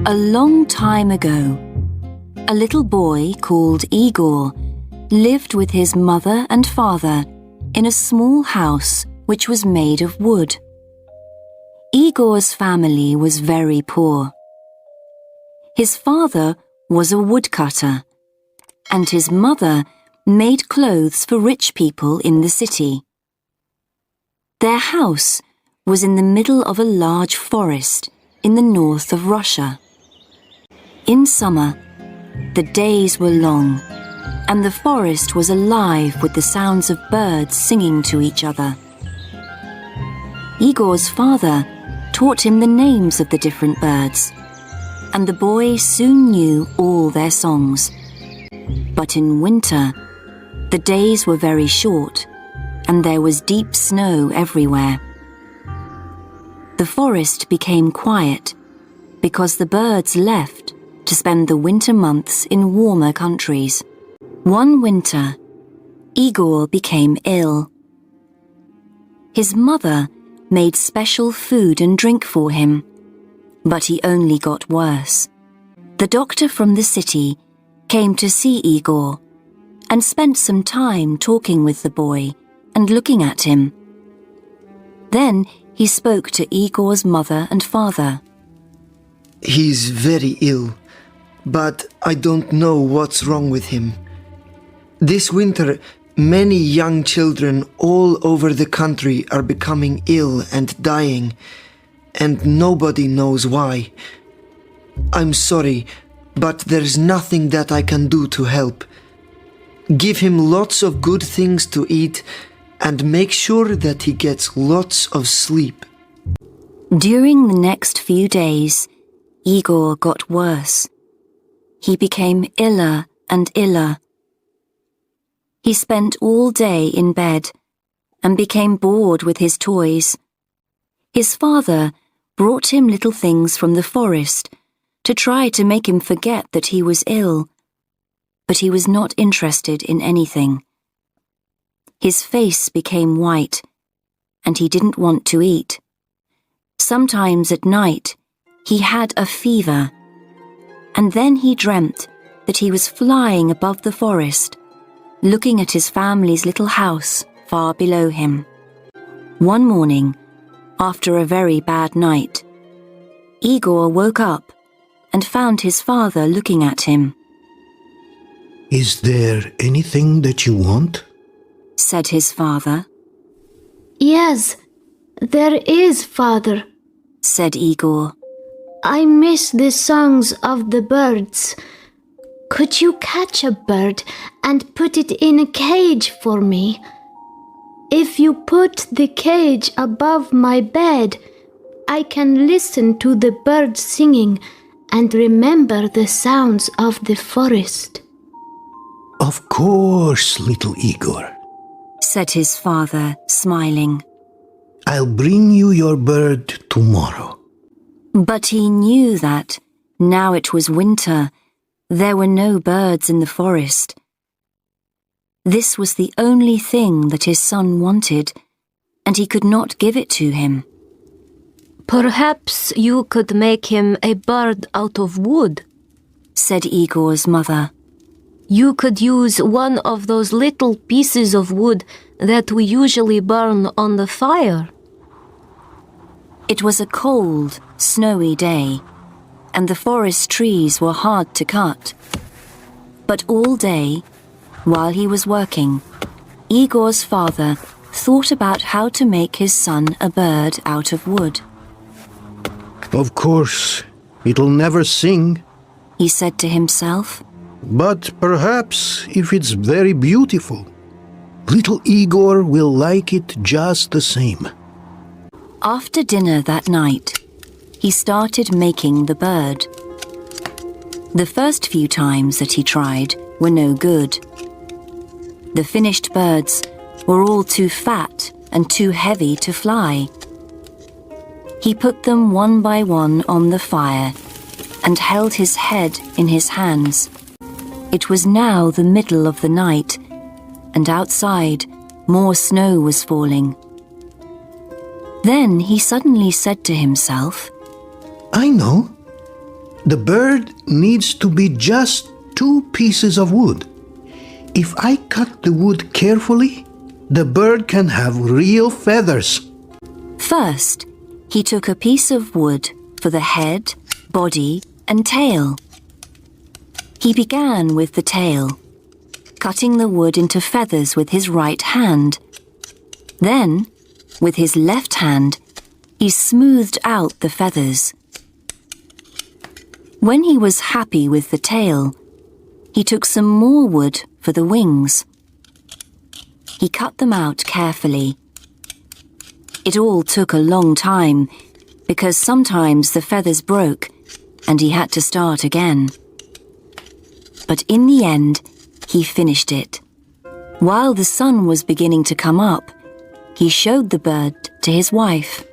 A long time ago, a little boy called Igor lived with his mother and father in a small house which was made of wood. Igor's family was very poor. His father was a woodcutter, and his mother made clothes for rich people in the city. Their house was in the middle of a large forest in the north of Russia. In summer, the days were long, and the forest was alive with the sounds of birds singing to each other. Igor's father taught him the names of the different birds, and the boy soon knew all their songs. But in winter, the days were very short, and there was deep snow everywhere. The forest became quiet because the birds left to spend the winter months in warmer countries. One winter, Igor became ill. His mother made special food and drink for him, but he only got worse. The doctor from the city came to see Igor and spent some time talking with the boy and looking at him. Then he spoke to Igor's mother and father. He's very ill, but I don't know what's wrong with him. This winter, many young children all over the country are becoming ill and dying, and nobody knows why. I'm sorry, but there's nothing that I can do to help. Give him lots of good things to eat and make sure that he gets lots of sleep. During the next few days, Igor got worse. He became iller and iller. He spent all day in bed and became bored with his toys. His father brought him little things from the forest to try to make him forget that he was ill, but he was not interested in anything. His face became white, and he didn't want to eat. Sometimes at night, he had a fever, and then he dreamt that he was flying above the forest, looking at his family's little house far below him. One morning, after a very bad night, Igor woke up and found his father looking at him. "Is there anything that you want?" said his father. "Yes, there is, Father," said Igor. "I miss the songs of the birds. Could you catch a bird and put it in a cage for me? If you put the cage above my bed, I can listen to the birds singing and remember the sounds of the forest." "Of course, little Igor," said his father, smiling. "I'll bring you your bird tomorrow." But he knew that, now it was winter, there were no birds in the forest. This was the only thing that his son wanted, and he could not give it to him. "Perhaps you could make him a bird out of wood," said Igor's mother. "You could use one of those little pieces of wood that we usually burn on the fire." It was a cold, snowy day, and the forest trees were hard to cut. But all day, while he was working, Igor's father thought about how to make his son a bird out of wood. "Of course, it'll never sing," he said to himself. "but perhaps if it's very beautiful, little Igor will like it just the same." After dinner that night, he started making the bird. The first few times that he tried were no good. The finished birds were all too fat and too heavy to fly. He put them one by one on the fire and held his head in his hands. It was now the middle of the night, and outside more snow was falling. Then he suddenly said to himself, "I know. The bird needs to be just 2 pieces of wood. If I cut the wood carefully, the bird can have real feathers. First, he took a piece of wood for the head, body, and tail. He began with the tail, cutting the wood into feathers with his right hand. Then, with his left hand, he smoothed out the feathers. When he was happy with the tail, he took some more wood for the wings. He cut them out carefully. It all took a long time because sometimes the feathers broke and he had to start again. But in the end, he finished it. While the sun was beginning to come up, he showed the bird to his wife.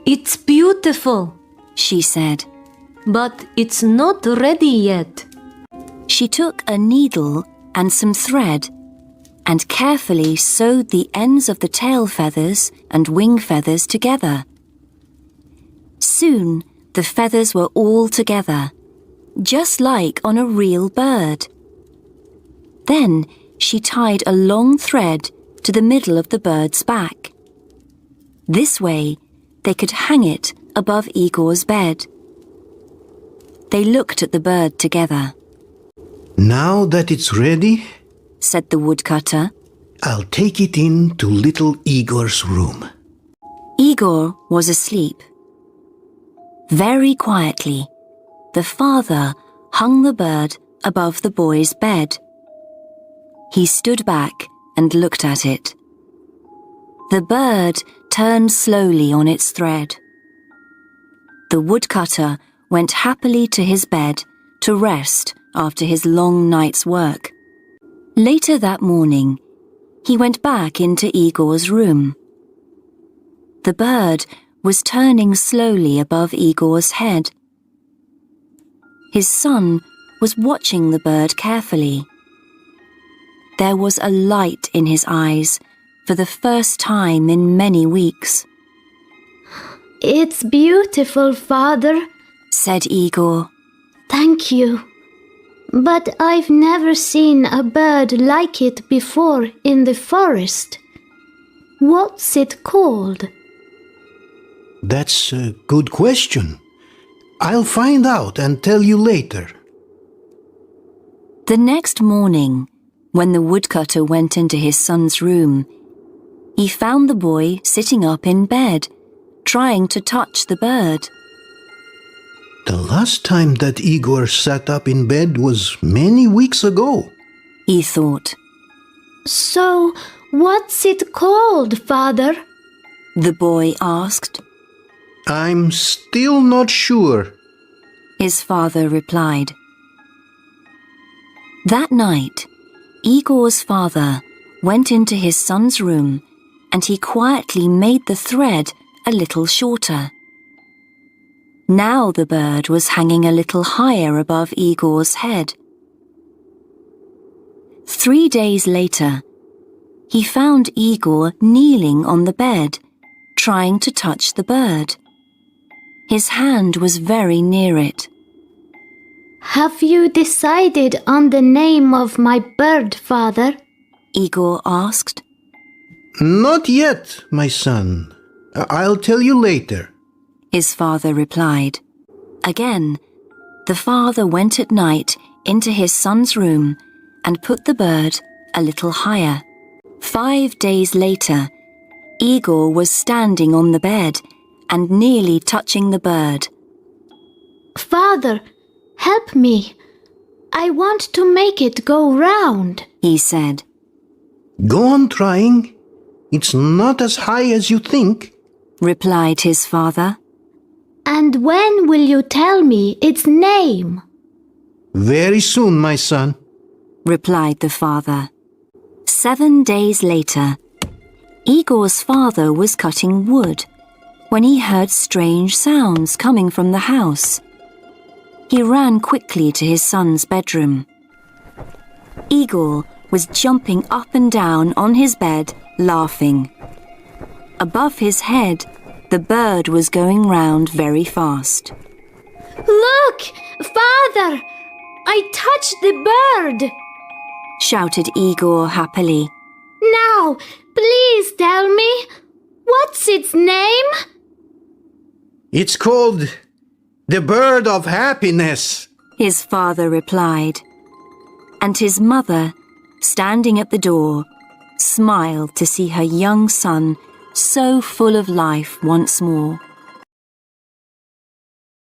It's beautiful, She said. but it's not ready yet. She took a needle and some thread and carefully sewed the ends of the tail feathers and wing feathers together. Soon, the feathers were all together, just like on a real bird. Then she tied a long thread to the middle of the bird's back. This way, they could hang it above Igor's bed. They looked at the bird together. Now that it's ready, Said the woodcutter. I'll take it in to little Igor's room. Igor was asleep. Very quietly, the father hung the bird above the boy's bed. He stood back and looked at it. The bird turned slowly on its thread. The woodcutter went happily to his bed to rest after his long night's work. Later that morning, he went back into Igor's room. The bird was turning slowly above Igor's head. His son was watching the bird carefully. There was a light in his eyes for the first time in many weeks. It's beautiful, Father. Said Igor. Thank you. But I've never seen a bird like it before in the forest. What's it called? That's a good question. I'll find out and tell you later. The next morning, when the woodcutter went into his son's room, he found the boy sitting up in bed, trying to touch the bird. The last time that Igor sat up in bed was many weeks ago. He thought. So, what's it called, Father? The boy asked. I'm still not sure. His father replied. That night, Igor's father went into his son's room and he quietly made the thread a little shorter. Now the bird was hanging a little higher above Igor's head. 3 days later, he found Igor kneeling on the bed, trying to touch the bird. His hand was very near it. Have you decided on the name of my bird, Father? Igor asked. Not yet, my son. I'll tell you later. His father replied. Again, the father went at night into his son's room and put the bird a little higher. 5 days later, Igor was standing on the bed and nearly touching the bird. Father, help me. I want to make it go round, He said. Go on trying. It's not as high as you think. Replied his father. And when will you tell me its name? Very soon, my son. Replied the father. 7 days later, Igor's father was cutting wood when he heard strange sounds coming from the house. He ran quickly to his son's bedroom. Igor was jumping up and down on his bed, laughing. Above his head, the bird was going round very fast. Look, Father! I touched the bird! shouted Igor happily. Now, please tell me, what's its name? It's called the bird of happiness. His father replied. And his mother, standing at the door, smiled to see her young son so full of life once more.